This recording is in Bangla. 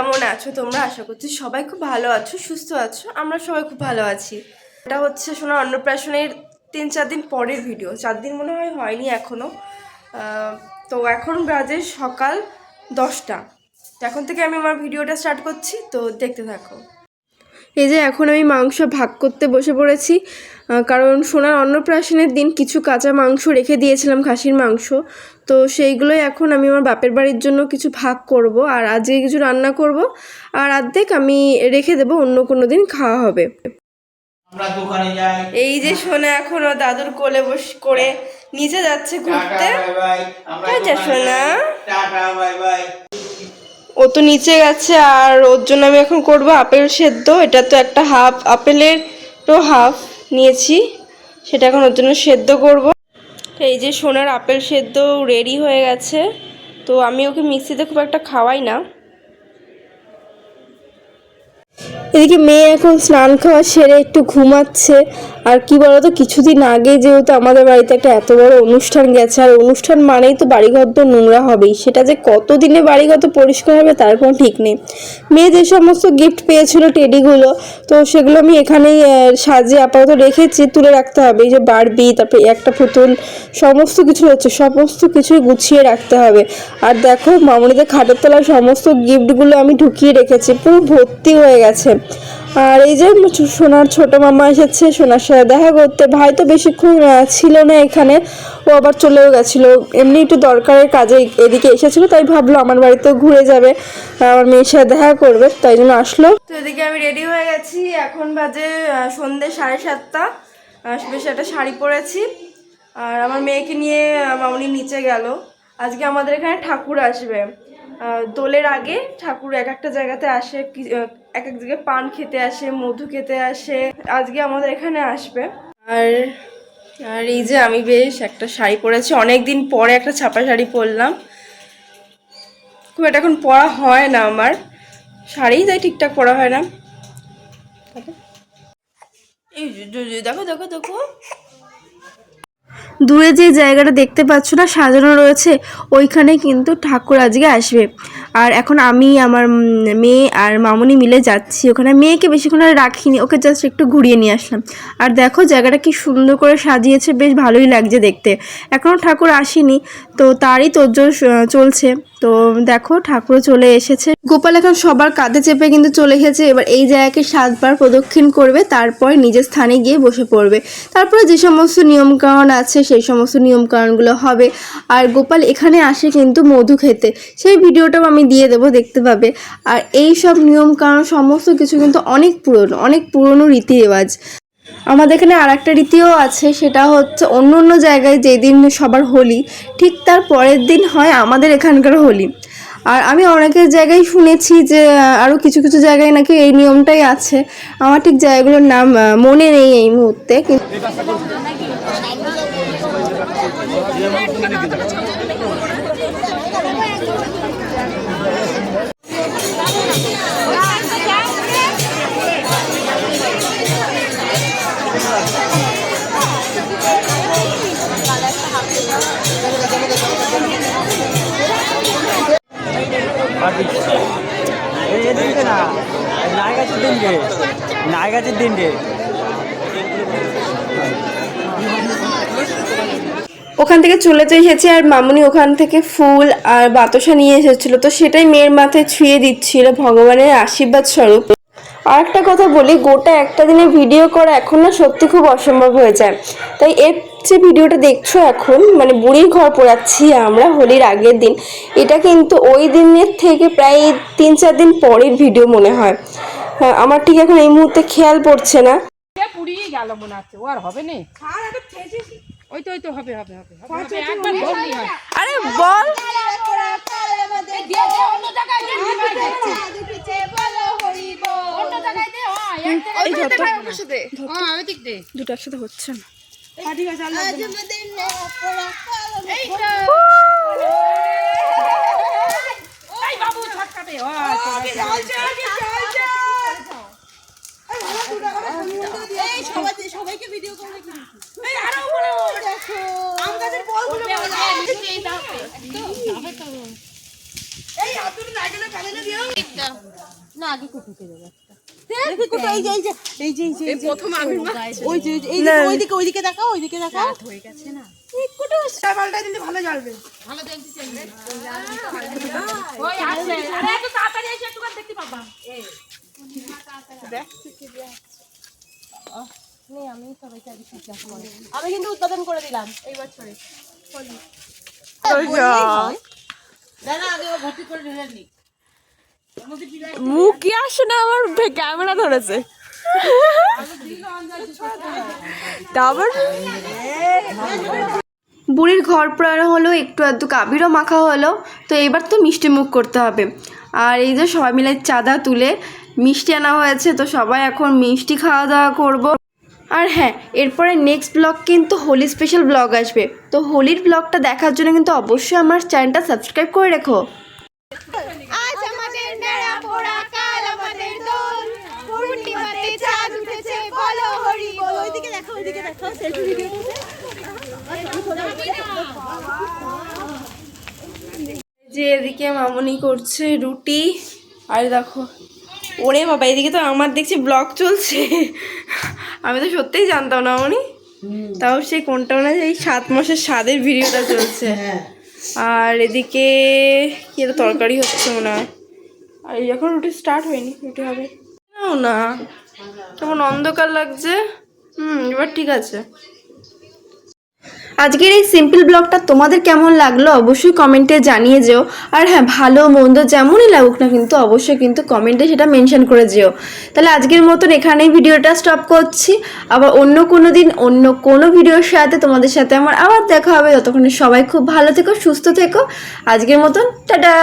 কেমন আছো তোমরা? আশা করছি সবাই খুব ভালো আছো, সুস্থ আছো। আমরা সবাই খুব ভালো আছি। এটা হচ্ছে সোনার অন্নপ্রাশনের 3-4 দিন পরের ভিডিও। 4 দিন মনে হয়নি এখনও। তো এখন বাজে সকাল 10টা। তো এখন থেকে আমি আমার ভিডিওটা স্টার্ট করছি, তো দেখতে থাকো। এই যে এখন আমি মাংস ভাগ করতে বসে পড়েছি, কারণ সোনার অন্নপ্রাশনের দিন কিছু কাঁচা মাংস রেখে দিয়েছিলাম, খাসির মাংস। তো সেইগুলোই এখন আমি আমার বাপের বাড়ির জন্য কিছু ভাগ করব, আর আজকে কিছু রান্না করব, আর অর্ধেক আমি রেখে দেবো, অন্য কোনো দিন খাওয়া হবে। এই যে সোনা এখনো দাদুর কোলে বস করে নিচে যাচ্ছে ঘুরতে। সোনা ও তো নিচে গেছে, আর ওর জন্য আমি এখন করব আপেল সেদ্ধ। এটা তো একটা হাফ আপেলের তো হাফ নিয়েছি, সেটা এখন ওর জন্য সেদ্ধ করব। এই যে সোনার আপেল সেদ্ধ রেডি হয়ে গেছে। তো আমি ওকে মিক্সিতে খুব একটা খাওয়াই না। এদিকে মেয়ে এখন স্নান খাওয়া সেরে একটু ঘুমাচ্ছে। আর কি বলতো, কিছুদিন আগে যেহেতু আমাদের বাড়িতে একটা এত বড় অনুষ্ঠান গেছে, আর অনুষ্ঠান মানেই তো বাড়িঘর তো নোংরা হবেই। সেটা যে কতদিনে বাড়িঘর তো পরিষ্কার হবে তার কোনো ঠিক নেই। মেয়ে যে সমস্ত গিফট পেয়েছিল টেডিগুলো, তো সেগুলো আমি এখানেই সাজিয়ে আপাতত রেখেছি, তুলে রাখতে হবে। এই যে বারবি, তারপরে একটা পুতুল, সমস্ত কিছু হচ্ছে, সমস্ত কিছুই গুছিয়ে রাখতে হবে। আর দেখো মামনিদের খাটের তলায় সমস্ত গিফটগুলো আমি ঢুকিয়ে রেখেছি, পুরো ভর্তি হয়ে গেছে। আর এই যে সোনার ছোট মামা এসেছে সোনার সাথে দেখা করতে। ভাই তো বেশিক্ষণ ছিল না এখানে, ও আবার চলেও গেছিলো, এমনি একটু দরকারের কাজে এদিকে এসেছিলো, তাই ভাবলো আমার বাড়িতেও ঘুরে যাবে, আমার মেয়ের সাথে দেখা করবে, তাই জন্য আসলো। তো এদিকে আমি রেডি হয়ে গেছি, এখন বাজে সন্ধ্যে 7:30। বেশ একটা শাড়ি পরেছি, আর আমার মেয়েকে নিয়ে মামনি নিচে গেল। আজকে আমাদের এখানে ঠাকুর আসবে। দোলের আগে ঠাকুর এক একটা জায়গাতে আসে, এক এক জায়গায় পান খেতে আসে, মধু খেতে আসে। আজকে আমাদের এখানে আসবে। আর আর এই যে আমি বেশ একটা শাড়ি পরেছি, অনেক দিন পরে একটা ছাপা শাড়ি পরলাম। খুব একটা এখন পরা হয় না আমার শাড়ি, তাই ঠিকঠাক পরা হয় না। এই দেখো দেখো দেখো, দূরে যে জায়গাটা দেখতে পাচ্ছ না সাজানো রয়েছে, ওইখানে কিন্তু ঠাকুর আজকে আসবে। আর এখন আমি আমার মেয়ে আর মামনি মিলে যাচ্ছি ওখানে। মেয়েকে বেশিক্ষণ আর রাখিনি, ওকে জাস্ট একটু ঘুরিয়ে নিয়ে আসলাম। আর দেখো জায়গাটা কি সুন্দর করে সাজিয়েছে, বেশ ভালোই লাগছে দেখতে। এখনও ঠাকুর আসেনি, তো তারই তোড়জোড় চলছে। তো দেখো ঠাকুর চলে এসেছে। গোপাল এখন সবার কাঁধে চেপে কিন্তু চলে এসেছে। এবার এই জায়গাকে 7 বার প্রদক্ষিণ করবে, তারপর নিজের স্থানে গিয়ে বসে পড়বে। তারপরে যে সমস্ত নিয়মকানুন আছে সেই সমস্ত নিয়মকানুনগুলো হবে। আর গোপাল এখানে আসে কিন্তু মধু খেতে, সেই ভিডিওটাও আমি দিয়ে দেবো, দেখতে পাবে। আর এই সব নিয়মকানুন সমস্ত কিছু কিন্তু অনেক পুরনো রীতি রেওয়াজ। আমাদের এখানে আর একটা রীতিও আছে, সেটা হচ্ছে অন্য জায়গায় যেদিন সবার হোলি, ঠিক তার পরের দিন হয় আমাদের এখানকার হোলি। আর আমি অনেকের জায়গায় শুনেছি যে আরও কিছু কিছু জায়গায় নাকি এই নিয়মটাই আছে। আমার ঠিক জায়গাগুলোর নাম মনে নেই এই মুহূর্তে, কিন্তু নায়গাছের দিন রে ওখান থেকে চলে তো এসেছি। আর মামুনি ওখান থেকে ফুল আর বাতাসা নিয়ে এসেছিলো, তো সেটাই মেয়ের মাথায় ছুঁয়ে দিচ্ছিল ভগবানের আশীর্বাদ স্বরূপ। আর একটা কথা বলি, গোটা একটা দিনে ভিডিও করা এখন না সত্যি খুব অসম্ভব হয়ে যায়। তাই এর যে ভিডিওটা দেখছো এখন, মানে বুড়ির ঘর পোড়াচ্ছি আমরা হোলির আগের দিন, এটা কিন্তু ওই দিনের থেকে প্রায় 3-4 দিন পরের ভিডিও মনে হয়। হ্যাঁ, আমার ঠিক এখন এই মুহূর্তে খেয়াল পড়ছে না। পুড়িয়ে গেল মনে হচ্ছে, ও আর হবে না। ওই তো হবে একবার ধরলি হয়। আরে বল, দুটো একসাথে হচ্ছে না। সবাইকে ভিডিও করে না আগে কুটুকে দেবো একটা দেখি কুটু এই যে প্রথম আমি ওই যে ওইদিকে দেখাও হয়ে গেছে না কুটু সাবালটা দিলে ভালো জ্বলবে ভালো জ্বলতে চাইবে ওই আসে আরে একটু তাড়াতাড়ি এসে একটু করে দেখতে পাবা আমি কিন্তু উৎপাদন করে দিলাম এই বছরে মুখই আসে না আমার ক্যামেরা ধরেছে তারপর বুড়ির ঘর পোড়ানো হলো, একটু আধটু কাবিরও মাখা হলো। তো এবার তো মিষ্টি মুখ করতে হবে। আর এই যে সবাই মিলে চাঁদা তুলে মিষ্টি আনা হয়েছে, তো সবাই এখন মিষ্টি খাওয়া দাওয়া করব। আর হ্যাঁ, এরপরে নেক্সট ব্লগ কিন্তু হোলি স্পেশাল ব্লগ আসবে। তো হোলির ব্লগটা দেখার জন্য কিন্তু অবশ্যই আমার চ্যানেলটা সাবস্ক্রাইব করে রেখো। আজ আমাদের নেড়া পোড়া কাল আমাদের দোল পূর্ণিমাতে চাঁদ উঠেছে বলো হরি বল ওইদিকে দেখো সেলফি ভিডিও যে এদিকে মামনি করছে রুটি, আর দেখো ওরে বাবা এদিকে তো আমার দেখছি ব্লগ চলছে। আমি তো সত্যিই জানতাম না মামনি, তাও সেই কোনটা না এই 7 মাসের স্বাদের ভিডিওটা চলছে। আর এদিকে কি একটা তরকারি হচ্ছে মনে হয়। আর যখন রুটি স্টার্ট হয়নি, রুটি হবে না কেমন অন্ধকার লাগছে। এবার ঠিক আছে। আজকের এই সিম্পল ব্লগটা তোমাদের কেমন লাগলো অবশ্যই কমেন্টে জানিয়ে যেও। আর হ্যাঁ, ভালো মন্দ যেমনই লাগুক না কিন্তু অবশ্যই কিন্তু কমেন্টে সেটা মেনশন করে যেও। তাহলে আজকের মতন এখানেই ভিডিওটা স্টপ করছি। আবার অন্য কোনো দিন অন্য কোনো ভিডিওর সাথে তোমাদের সাথে আমার আবার দেখা হবে। ততক্ষণে সবাই খুব ভালো থেকো, সুস্থ থেকো। আজকের মতন টাটা।